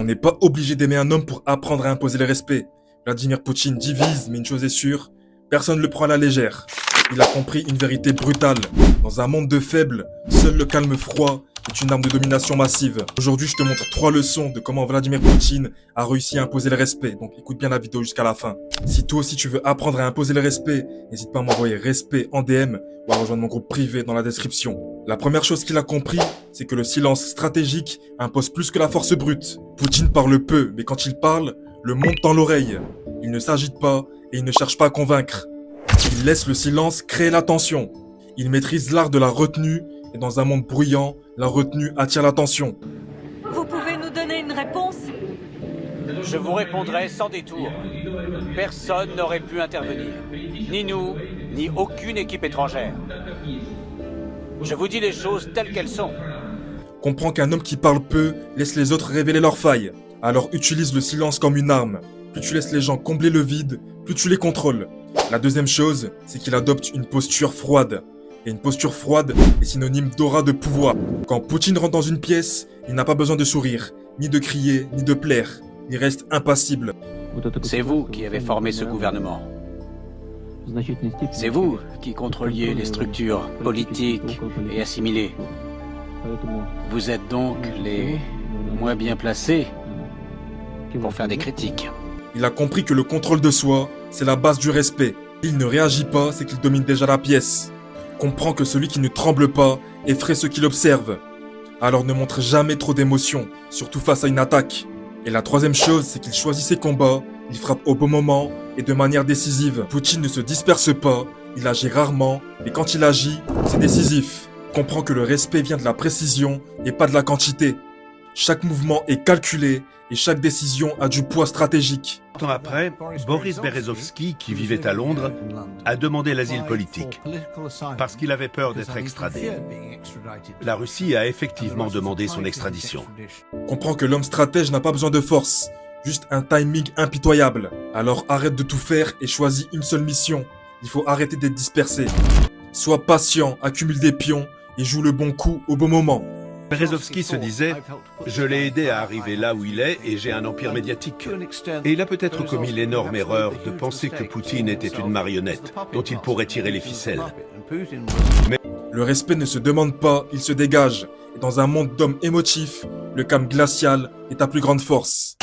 On n'est pas obligé d'aimer un homme pour apprendre à imposer le respect. Vladimir Poutine divise, mais une chose est sûre, personne ne le prend à la légère. Il a compris une vérité brutale. Dans un monde de faibles, seul le calme froid est une arme de domination massive. Aujourd'hui, je te montre 3 leçons de comment Vladimir Poutine a réussi à imposer le respect. Donc écoute bien la vidéo jusqu'à la fin. Si toi aussi tu veux apprendre à imposer le respect, n'hésite pas à m'envoyer respect en DM ou à rejoindre mon groupe privé dans la description. La première chose qu'il a compris, c'est que le silence stratégique impose plus que la force brute. Poutine parle peu, mais quand il parle, le monde tend l'oreille. Il ne s'agite pas et il ne cherche pas à convaincre. Il laisse le silence créer la tension. Il maîtrise l'art de la retenue et dans un monde bruyant, la retenue attire l'attention. Vous pouvez nous donner une réponse? Je vous répondrai sans détour. Personne n'aurait pu intervenir. Ni nous, ni aucune équipe étrangère. Je vous dis les choses telles qu'elles sont. Comprends qu'un homme qui parle peu laisse les autres révéler leurs failles. Alors utilise le silence comme une arme. Plus tu laisses les gens combler le vide, plus tu les contrôles. La deuxième chose, c'est qu'il adopte une posture froide. Et une posture froide est synonyme d'aura de pouvoir. Quand Poutine rentre dans une pièce, il n'a pas besoin de sourire, ni de crier, ni de plaire. Il reste impassible. C'est vous qui avez formé ce gouvernement. C'est vous qui contrôliez les structures politiques et assimilées. Vous êtes donc les moins bien placés pour faire des critiques. Il a compris que le contrôle de soi, c'est la base du respect. S'il ne réagit pas, c'est qu'il domine déjà la pièce. Comprend que celui qui ne tremble pas effraie ceux qui l'observent. Alors ne montre jamais trop d'émotion, surtout face à une attaque. Et la troisième chose, c'est qu'il choisit ses combats, il frappe au bon moment et de manière décisive. Poutine ne se disperse pas, il agit rarement, mais quand il agit, c'est décisif. Comprend que le respect vient de la précision et pas de la quantité. Chaque mouvement est calculé et chaque décision a du poids stratégique. Temps après, Boris Berezovsky, qui vivait à Londres, a demandé l'asile politique parce qu'il avait peur d'être extradé. La Russie a effectivement demandé son extradition. Comprend que l'homme stratège n'a pas besoin de force, juste un timing impitoyable. Alors arrête de tout faire et choisis une seule mission. Il faut arrêter d'être dispersé. Sois patient, accumule des pions et joue le bon coup au bon moment. Berezovsky se disait « Je l'ai aidé à arriver là où il est et j'ai un empire médiatique. » Et il a peut-être commis l'énorme erreur de penser que Poutine était une marionnette dont il pourrait tirer les ficelles. Mais le respect ne se demande pas, il se dégage. Et dans un monde d'hommes émotifs, le calme glacial est ta plus grande force.